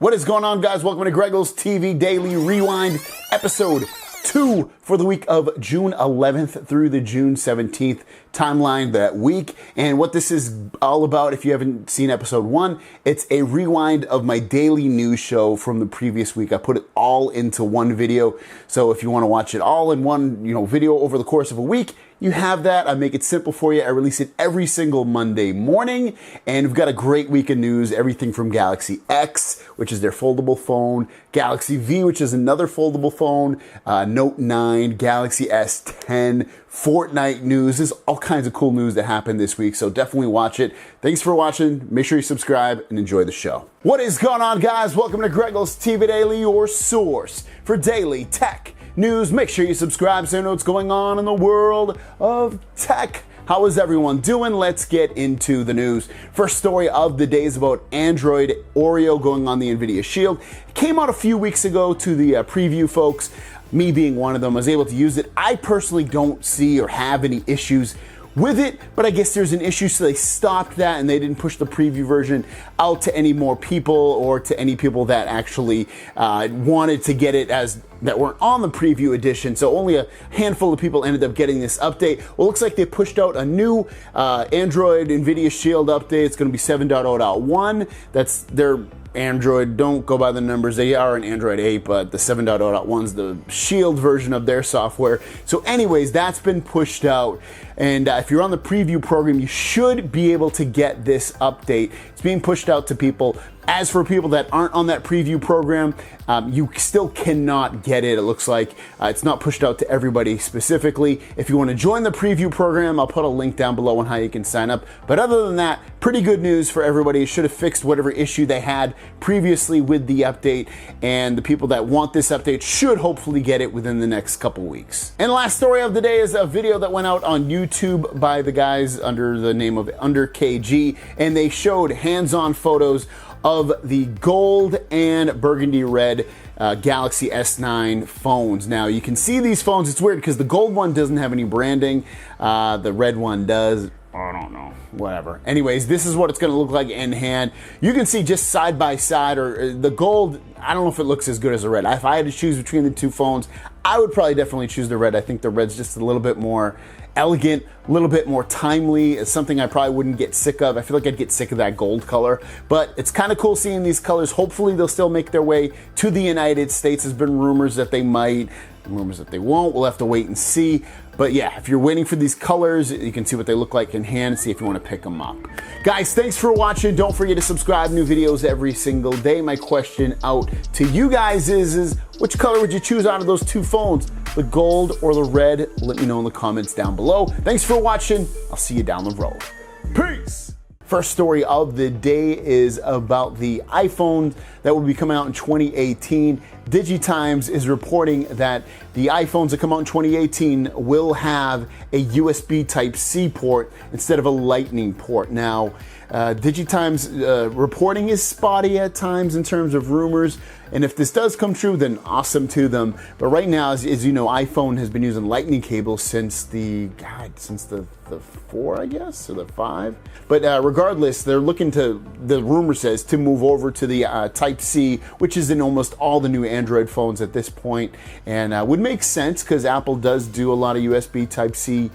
What is going on, guys? Welcome to GregglesTV Daily Rewind, episode 2 for the week of June 11th through the June 17th timeline that week. And what this is all about, if you haven't seen episode 1, it's a rewind of my daily news show from the previous week. I put it all into one video. So if you want to watch it all in one, video over the course of a week, you have that. I make it simple for you. I release it every single Monday morning, and we've got a great week of news. Everything from Galaxy X, which is their foldable phone, Galaxy V, which is another foldable phone, Note 9, Galaxy S10, Fortnite news. There's all kinds of cool news that happened this week, so definitely watch it. Thanks for watching. Make sure you subscribe and enjoy the show. What is going on, guys? Welcome to GregglesTV Daily, your source for daily tech news. Make sure you subscribe so you know what's going on in the world of tech. How is everyone doing? Let's get into the news. First story of the day is about Android Oreo going on the NVIDIA Shield. It came out a few weeks ago to the preview folks. Me being one of them, I was able to use it. I personally don't see or have any issues with it, but I guess there's an issue, so they stopped that and they didn't push the preview version out to any more people or to any people that actually wanted to get it that weren't on the preview edition. So only a handful of people ended up getting this update. Well, it looks like they pushed out a new Android NVIDIA Shield update. It's going to be 7.0.1. That's their Android. Don't go by the numbers. They are an Android 8, but the 7.0.1 is the Shield version of their software. So anyways, that's been pushed out. And if you're on the preview program, you should be able to get this update. It's being pushed out to people. As for people that aren't on that preview program, you still cannot get it. It looks like it's not pushed out to everybody specifically. If you want to join the preview program, I'll put a link down below on how you can sign up. But other than that, pretty good news for everybody. It should have fixed whatever issue they had previously with the update. And the people that want this update should hopefully get it within the next couple weeks. And the last story of the day is a video that went out on YouTube by the guys under the name of Under KG. And they showed hands-on photos of the gold and burgundy red Galaxy S9 phones. Now you can see these phones. It's weird because the gold one doesn't have any branding. The red one does. I don't know, whatever. Anyways, this is what it's gonna look like in hand. You can see just side by side, or the gold, I don't know if it looks as good as the red. If I had to choose between the two phones, I would probably definitely choose the red. I think the red's just a little bit more elegant, a little bit more timely. It's something I probably wouldn't get sick of. I feel like I'd get sick of that gold color, but it's kind of cool seeing these colors. Hopefully they'll still make their way to the United States. There's been rumors that they might, rumors that they won't. We'll have to wait and see. But yeah, if you're waiting for these colors, you can see what they look like in hand, see if you want to pick them up. Guys, thanks for watching. Don't forget to subscribe. New videos every single day. My question out to you guys is which color would you choose out of those two phones? The gold or the red? Let me know in the comments down below. Thanks for watching. I'll see you down the road. Peace. First story of the day is about the iPhone that will be coming out in 2018. DigiTimes is reporting that the iPhones that come out in 2018 will have a USB Type-C port instead of a Lightning port. Now, DigiTimes reporting is spotty at times in terms of rumors, and if this does come true, then awesome to them. But right now, as you know, iPhone has been using Lightning cables since the 4, I guess, or the 5. But regardless, they're looking to, the rumor says, to move over to the Type-C, which is in almost all the new Android phones at this point, and would make sense because Apple does do a lot of USB Type-C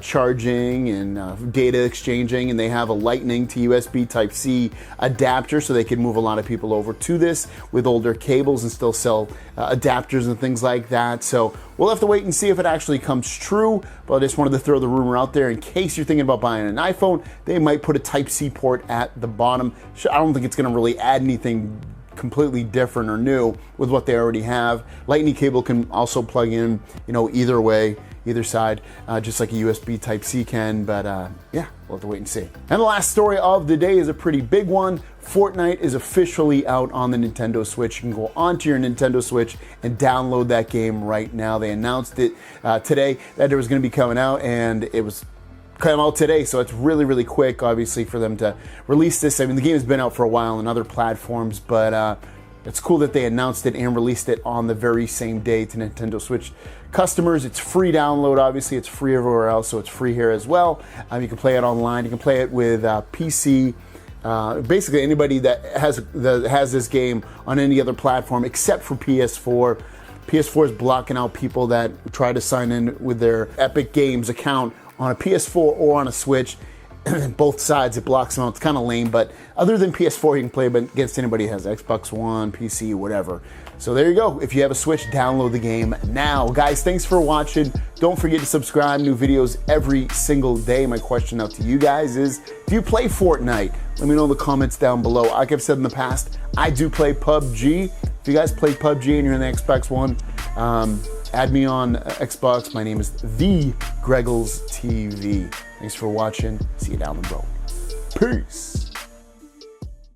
charging and data exchanging, and they have a Lightning to USB Type-C adapter, so they can move a lot of people over to this with older cables and still sell adapters and things like that. So we'll have to wait and see if it actually comes true, but I just wanted to throw the rumor out there in case you're thinking about buying an iPhone. They might put a Type-C port at the bottom. I don't think it's going to really add anything completely different or new with what they already have. Lightning cable can also plug in, either way, either side, just like a USB Type-C can, but yeah, we'll have to wait and see. And the last story of the day is a pretty big one. Fortnite is officially out on the Nintendo Switch. You can go onto your Nintendo Switch and download that game right now. They announced it today that it was going to be coming out, and it was come out today, so it's really, really quick, obviously, for them to release this. I mean, the game has been out for a while on other platforms, but it's cool that they announced it and released it on the very same day to Nintendo Switch customers. It's free download, obviously. It's free everywhere else, so it's free here as well. You can play it online. You can play it with PC, basically anybody that has this game on any other platform except for PS4. PS4 is blocking out people that try to sign in with their Epic Games account on a PS4 or on a Switch. Both sides, it blocks them out. It's kind of lame, but other than PS4, you can play against anybody who has Xbox One, PC, whatever. So there you go. If you have a Switch, download the game now. Guys, thanks for watching. Don't forget to subscribe. New videos every single day. My question out to you guys is, do you play Fortnite? Let me know in the comments down below. Like I've said in the past, I do play PUBG. If you guys play PUBG and you're in the Xbox One, add me on Xbox. My name is the GregglesTV. Thanks for watching. See you down the road. Peace.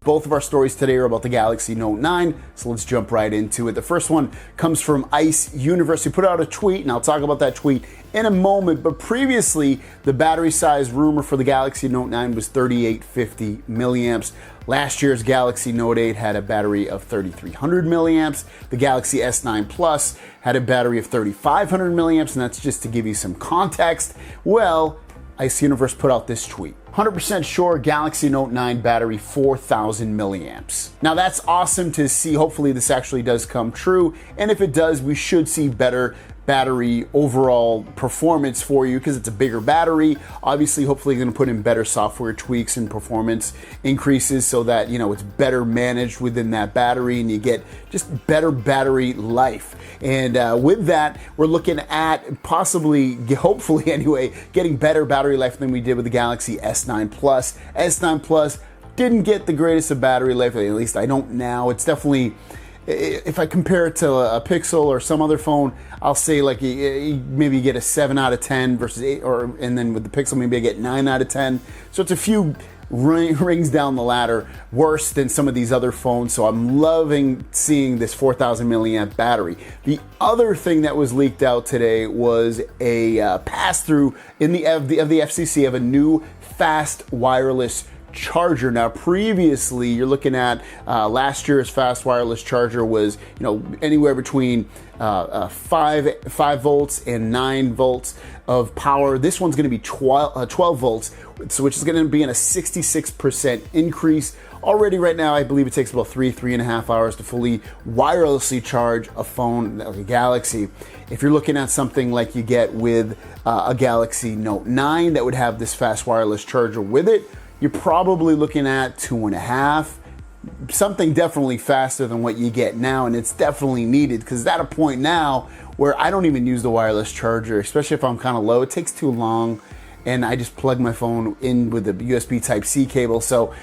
Both of our stories today are about the Galaxy Note 9, so let's jump right into it. The first one comes from Ice University. Put out a tweet, and I'll talk about that tweet in a moment, but previously, the battery size rumor for the Galaxy Note 9 was 3850 milliamps. Last year's Galaxy Note 8 had a battery of 3300 milliamps. The Galaxy S9 Plus had a battery of 3500 milliamps, and that's just to give you some context. Well, Ice Universe put out this tweet. 100% sure Galaxy Note 9 battery 4000 milliamps. Now that's awesome to see. Hopefully this actually does come true. And if it does, we should see better battery overall performance for you because it's a bigger battery. Obviously, hopefully you're gonna put in better software tweaks and performance increases so that, it's better managed within that battery and you get just better battery life. And with that, we're looking at possibly, hopefully anyway, getting better battery life than we did with the Galaxy S9 Plus. S9 Plus didn't get the greatest of battery life, at least I don't now. It's definitely, if I compare it to a Pixel or some other phone, I'll say like maybe you get a 7 out of 10 versus 8, and then with the Pixel maybe I get 9 out of 10. So it's a few rings down the ladder worse than some of these other phones. So I'm loving seeing this 4000 milliamp battery. The other thing that was leaked out today was a pass-through of the FCC of a new fast wireless charger. Now previously you're looking at last year's fast wireless charger was anywhere between 5 volts and 9 volts of power. This one's going to be 12 volts, so which is going to be in a 66% increase. Already right now I believe it takes about 3.5 hours to fully wirelessly charge a phone like a Galaxy. If you're looking at something like you get with a Galaxy Note 9 that would have this fast wireless charger with it, you're probably looking at 2.5, something definitely faster than what you get now, and it's definitely needed because it's at a point now where I don't even use the wireless charger, especially if I'm kind of low. It takes too long, and I just plug my phone in with the USB Type-C cable. So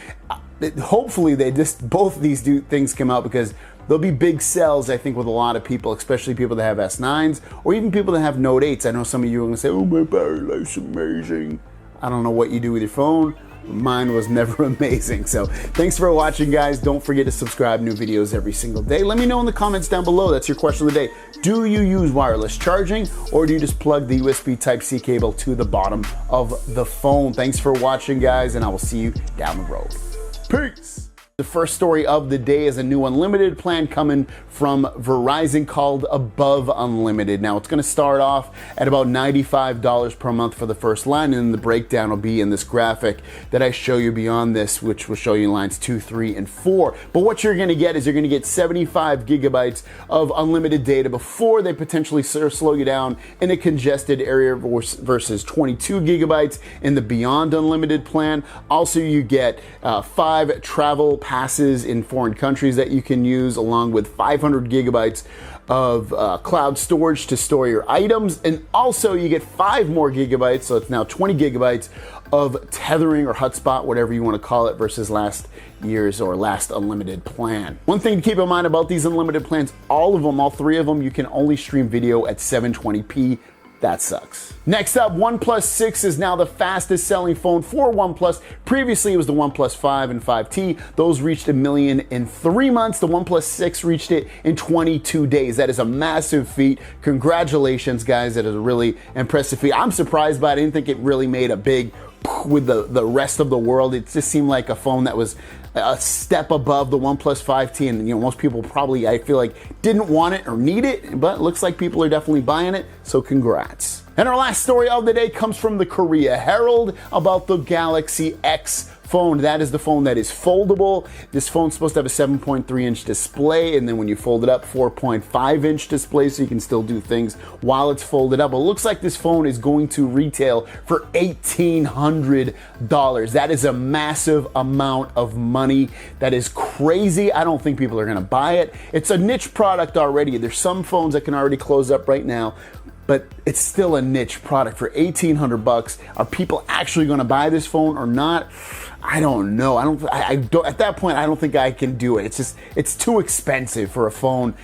hopefully both of these things come out because there'll be big sells, I think, with a lot of people, especially people that have S9s or even people that have Note 8s. I know some of you are going to say, oh, my battery life's amazing. I don't know what you do with your phone. Mine was never amazing. So thanks for watching, guys. Don't forget to subscribe. New videos every single day. Let me know in the comments down below. That's your question of the day. Do you use wireless charging or do you just plug the USB Type-C cable to the bottom of the phone? Thanks for watching, guys, and I will see you down the road. Peace. The first story of the day is a new unlimited plan coming from Verizon called Above Unlimited. Now it's going to start off at about $95 per month for the first line, and the breakdown will be in this graphic that I show you beyond this, which will show you lines 2, 3, and 4. But what you're going to get is you're going to get 75 gigabytes of unlimited data before they potentially slow you down in a congested area versus 22 gigabytes in the Beyond Unlimited plan. Also, you get 5 travel passes in foreign countries that you can use, along with 500 gigabytes of cloud storage to store your items, and also you get 5 more gigabytes, so it's now 20 gigabytes of tethering or hotspot, whatever you want to call it, versus last year's or last unlimited plan. One thing to keep in mind about these unlimited plans, all 3 of them, you can only stream video at 720p. That sucks. Next up, OnePlus 6 is now the fastest selling phone for OnePlus. Previously, it was the OnePlus 5 and 5T. Those reached 1 million in 3 months. The OnePlus 6 reached it in 22 days. That is a massive feat. Congratulations, guys. That is a really impressive feat. I'm surprised by it. I didn't think it really made a big with the rest of the world. It just seemed like a phone that was a step above the OnePlus 5T, and most people probably, I feel like, didn't want it or need it, but it looks like people are definitely buying it, so congrats. And our last story of the day comes from the Korea Herald about the Galaxy X phone. That is the phone that is foldable. This phone's supposed to have a 7.3-inch display, and then when you fold it up, 4.5-inch display, so you can still do things while it's folded up. It looks like this phone is going to retail for $1,800. That is a massive amount of money. That is crazy. I don't think people are gonna buy it. It's a niche product already. There's some phones that can already close up right now, but it's still a niche product for $1,800. Are people actually going to buy this phone or not? I don't know. I don't. At that point, I don't think I can do it. It's too expensive for a phone.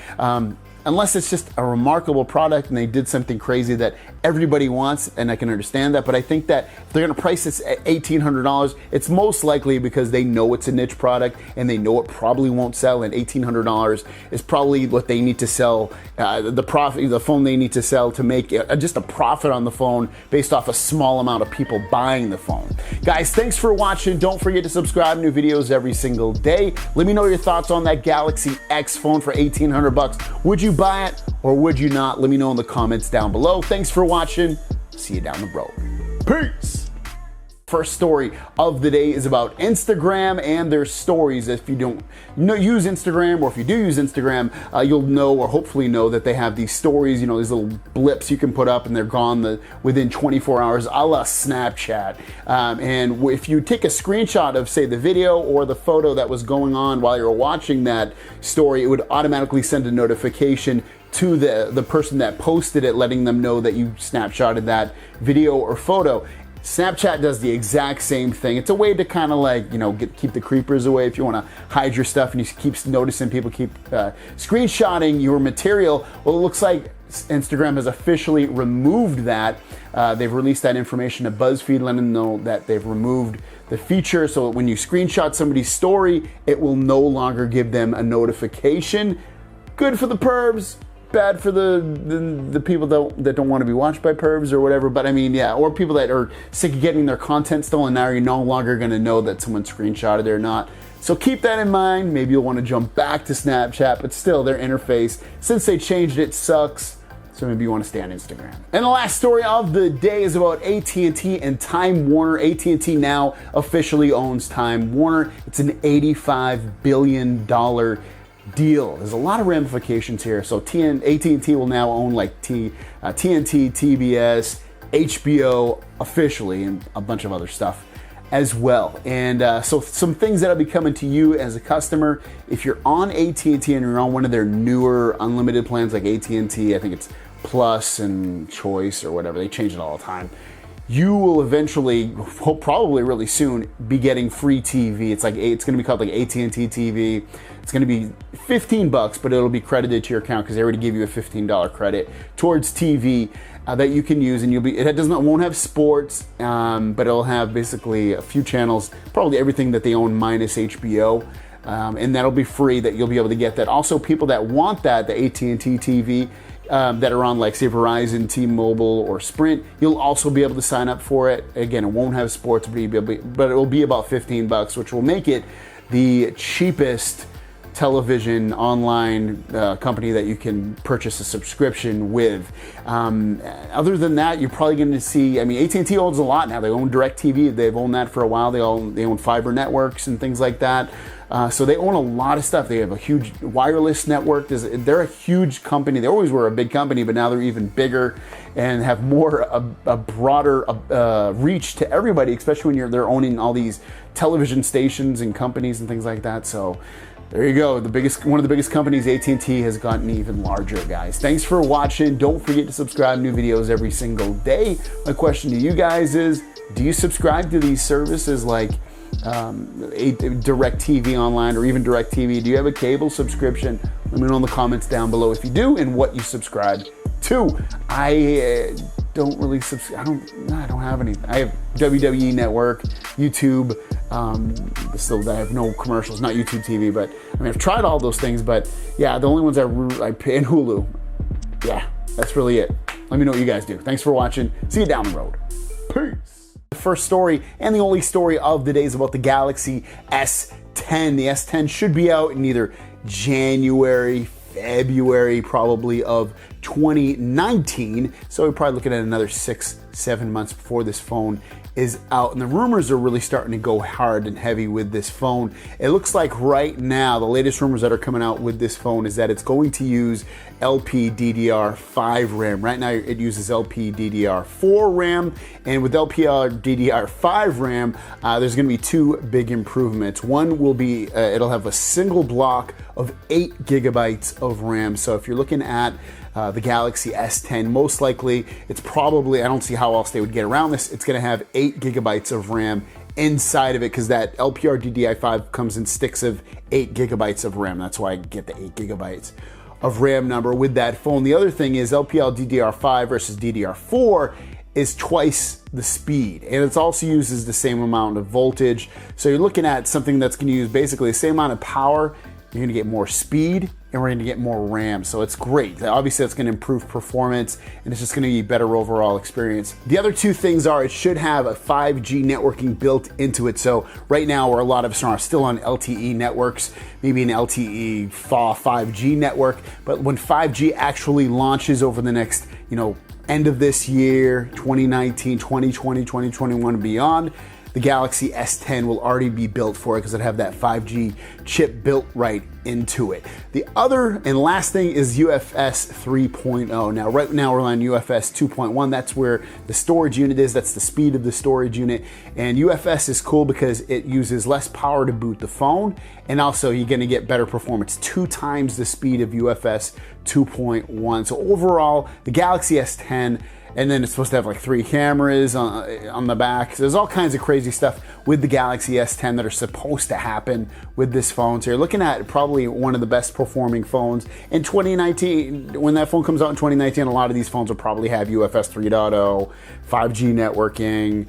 Unless it's just a remarkable product and they did something crazy that everybody wants, and I can understand that. But I think that if they're gonna price this at $1,800, it's most likely because they know it's a niche product and they know it probably won't sell, and $1,800 is probably what they need to sell, the phone they need to sell to make just a profit on the phone based off a small amount of people buying the phone. Guys, thanks for watching. Don't forget to subscribe, new videos every single day. Let me know your thoughts on that Galaxy X phone for $1,800. Would you buy it or would you not? Let me know in the comments down below. Thanks for watching. See you down the road. Peace. First story of the day is about Instagram and their stories. If you don't use Instagram, or if you do use Instagram, you'll know, or hopefully know, that they have these stories, these little blips you can put up and they're gone within 24 hours, a la Snapchat. And if you take a screenshot of, say, the video or the photo that was going on while you were watching that story, it would automatically send a notification to the person that posted it, letting them know that you snapshotted that video or photo. Snapchat does the exact same thing. It's a way to kind of like, keep the creepers away if you want to hide your stuff and you keep noticing people keep screenshotting your material. Well, it looks like Instagram has officially removed that. They've released that information to BuzzFeed, letting them know that they've removed the feature, so when you screenshot somebody's story, it will no longer give them a notification. Good for the pervs. Bad for the people that don't want to be watched by pervs or whatever. But I mean, yeah, or people that are sick of getting their content stolen. Now you're no longer going to know that someone screenshotted it or not. So keep that in mind. Maybe you'll want to jump back to Snapchat, but still, their interface, since they changed it, sucks. So maybe you want to stay on Instagram. And the last story of the day is about AT&T and Time Warner. AT&T now officially owns Time Warner. It's an $85 billion deal. There's a lot of ramifications here. So AT&T will now own like TNT, TBS, HBO officially, and a bunch of other stuff as well. And so some things that'll be coming to you as a customer if you're on AT&T and you're on one of their newer unlimited plans like AT&T, I think it's Plus and Choice or whatever. They change it all the time. You will eventually, probably really soon, be getting free TV. It's going to be called like AT&T TV. It's going to be $15, but it'll be credited to your account because they already give you a $15 credit towards TV that you can use, and won't have sports, but it'll have basically a few channels, probably everything that they own minus HBO. And that'll be free. That you'll be able to get that. Also, people that want that, the AT&T TV. That are on, like, say, Verizon, T-Mobile, or Sprint, you'll also be able to sign up for it. Again, it won't have sports, but it will be about $15, which will make it the cheapest television online company that you can purchase a subscription with. Other than that, you're probably going to see, AT&T owns a lot now. They own DirecTV. They've owned that for a while. They own fiber networks and things like that. So they own a lot of stuff. They have a huge wireless network. They're a huge company. They always were a big company, but now they're even bigger and have a broader reach to everybody, especially when they're owning all these television stations and companies and things like that. So there you go. One of the biggest companies, AT&T, has gotten even larger, guys. Thanks for watching. Don't forget to subscribe. New videos every single day. My question to you guys is, do you subscribe to these services like DirecTV Online or even DirecTV? Do you have a cable subscription? Let me know in the comments down below if you do and what you subscribe to. I don't really subscribe. I don't have any. I have WWE Network, YouTube. Still, I have no commercials. Not YouTube TV, but I've tried all those things. But yeah, the only ones I pay, and Hulu. Yeah, that's really it. Let me know what you guys do. Thanks for watching. See you down the road. Peace. The first story and the only story of the day is about the Galaxy S10. The S10 should be out in either January, February probably of 2019. So we're probably looking at another 6-7 months before this phone is out, and the rumors are really starting to go hard and heavy with this phone. It looks like right now, the latest rumors that are coming out with this phone is that it's going to use LPDDR5 RAM. Right now it uses LPDDR4 RAM, and with LPDDR5 RAM, there's going to be two big improvements. One will be, it'll have a single block of 8 gigabytes of RAM. So if you're looking at the Galaxy S10, most likely it's probably, I don't see how else they would get around this, it's going to have 8 gigabytes of RAM inside of it, because that LPDDR5 comes in sticks of 8 gigabytes of RAM. That's why I get the 8 gigabytes of RAM number with that phone. The other thing is LPDDR5 versus DDR4 is twice the speed, and it also uses the same amount of voltage. So you're looking at something that's going to use basically the same amount of power. You're going to get more speed, and we're going to get more RAM. So it's great. Obviously, that's going to improve performance, and it's just going to be a better overall experience. The other two things are, it should have a 5G networking built into it. So right now, where a lot of us are still on LTE networks, maybe an LTE FAW 5G network, but when 5G actually launches over the next, end of this year, 2019, 2020, 2021 and beyond, the Galaxy S10 will already be built for it, because it'll have that 5G chip built right into it. The other and last thing is UFS 3.0. Now, right now we're on UFS 2.1. That's where the storage unit is. That's the speed of the storage unit. And UFS is cool because it uses less power to boot the phone. And also you're gonna get better performance, 2 times the speed of UFS 2.1. So overall, the Galaxy S10, and then it's supposed to have like 3 cameras on the back. So there's all kinds of crazy stuff with the Galaxy S10 that are supposed to happen with this phone. So you're looking at probably one of the best performing phones in 2019. When that phone comes out in 2019, a lot of these phones will probably have UFS 3.0, 5G networking,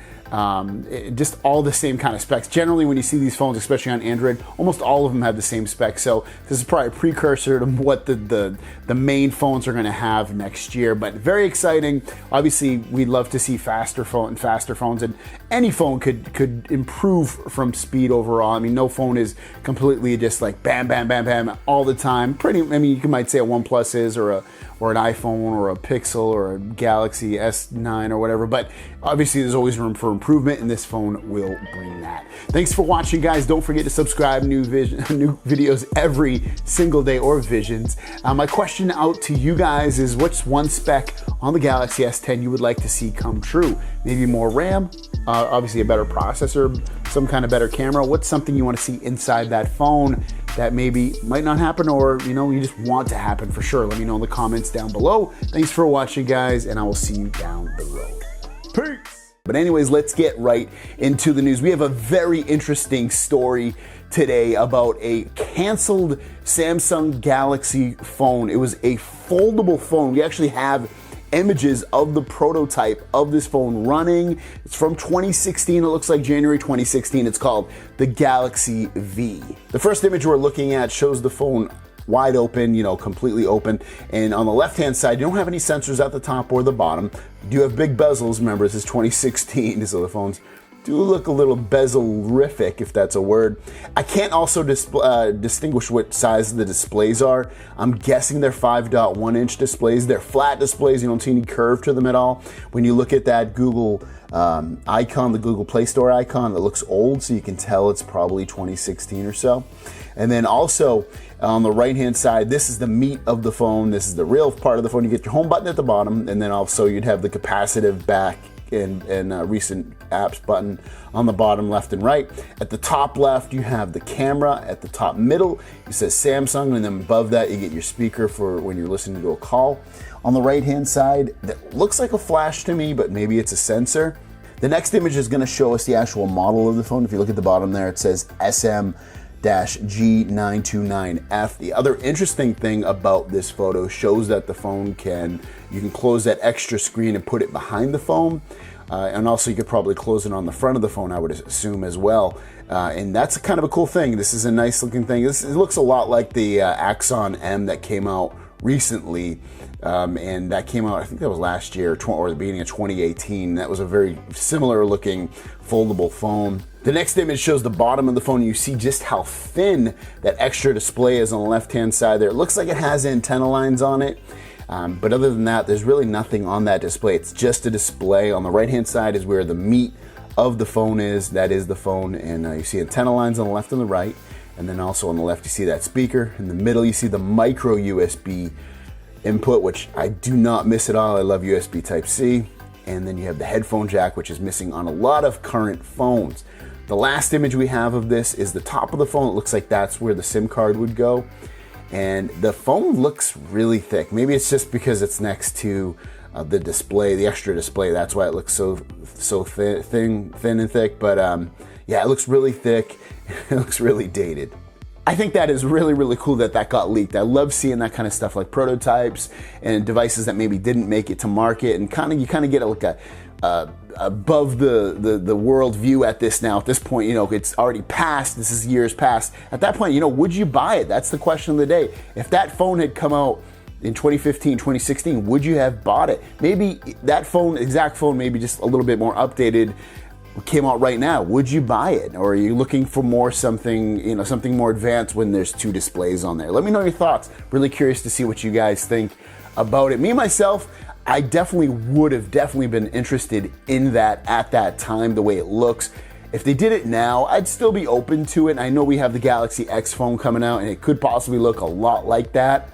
just all the same kind of specs. Generally, when you see these phones, especially on Android, almost all of them have the same specs. So this is probably a precursor to what the main phones are going to have next year. But very exciting. Obviously, we'd love to see faster phones, and any phone could improve from speed overall. I mean, no phone is completely just like bam, bam, bam, bam all the time. You might say a OnePlus is, or an iPhone, or a Pixel, or a Galaxy S9 or whatever, but obviously there's always room for improvement, and this phone will bring that. Thanks for watching, guys. Don't forget to subscribe. New videos every single day, or visions. My question out to you guys is, what's one spec on the Galaxy S10 you would like to see come true? Maybe more RAM, obviously a better processor, some kind of better camera. What's something you want to see inside that phone that maybe might not happen, or you just want to happen for sure? Let me know in the comments down below. Thanks for watching, guys, and I will see you down the road. Peace. But anyways, let's get right into the news. We have a very interesting story today about a canceled Samsung Galaxy phone. It was a foldable phone. We actually have images of the prototype of this phone running. It's from 2016. It looks like January 2016. It's called the Galaxy V. The first image we're looking at shows the phone wide open, completely open. And on the left-hand side, you don't have any sensors at the top or the bottom. You do have big bezels. Remember, this is 2016, so the phones do look a little bezel-rific, if that's a word. I can't also distinguish what size the displays are. I'm guessing they're 5.1-inch displays. They're flat displays. You don't see any curve to them at all. When you look at that Google icon, the Google Play Store icon, it looks old, so you can tell it's probably 2016 or so. And then also on the right-hand side, this is the meat of the phone. This is the real part of the phone. You get your home button at the bottom, and then also you'd have the capacitive back and recent apps button on the bottom left and right. At the top left, you have the camera. At the top middle, it says Samsung, and then above that, you get your speaker for when you're listening to a call. On the right-hand side, that looks like a flash to me, but maybe it's a sensor. The next image is going to show us the actual model of the phone. If you look at the bottom there, it says SM-G929F. The other interesting thing about this photo shows that the phone you can close that extra screen and put it behind the phone. And also you could probably close it on the front of the phone, I would assume as well. And that's kind of a cool thing. This is a nice looking thing. It looks a lot like the Axon M that came out recently. And that came out, I think that was last year, or the beginning of 2018. That was a very similar looking foldable phone. The next image shows the bottom of the phone. You see just how thin that extra display is on the left-hand side there. It looks like it has antenna lines on it. But other than that, there's really nothing on that display. It's just a display. On the right-hand side is where the meat of the phone is. That is the phone, and you see antenna lines on the left and the right, and then also on the left you see that speaker. In the middle you see the micro USB input, which I do not miss at all. I love USB Type-C. And then you have the headphone jack, which is missing on a lot of current phones. The last image we have of this is the top of the phone. It looks like that's where the SIM card would go. And the phone looks really thick. Maybe it's just because it's next to the display, the extra display. That's why it looks so thin and thick. But yeah, it looks really thick. It looks really dated. I think that is really, really cool that that got leaked. I love seeing that kind of stuff, like prototypes and devices that maybe didn't make it to market, and you kind of get like a above the world view at this now. At this point, you know, it's already past. This is years past. At that point, you know, would you buy it? That's the question of the day. If that phone had come out in 2015, 2016, would you have bought it? Maybe that phone, exact phone, maybe just a little bit more updated, came out right now. Would you buy it? Or are you looking for something more advanced when there's two displays on there? Let me know your thoughts. Really curious to see what you guys think about it. Me, myself, I definitely would have been interested in that at that time, the way it looks. If they did it now, I'd still be open to it. I know we have the Galaxy X phone coming out, and it could possibly look a lot like that.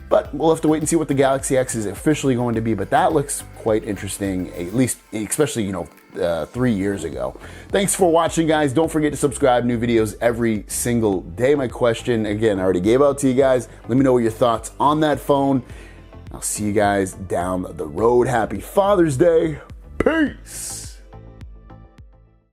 But we'll have to wait and see what the Galaxy X is officially going to be. But that looks quite interesting, at least, especially, 3 years ago. Thanks for watching, guys. Don't forget to subscribe. New videos every single day. My question, again, I already gave out to you guys. Let me know your thoughts on that phone. I'll see you guys down the road. Happy Father's Day. Peace.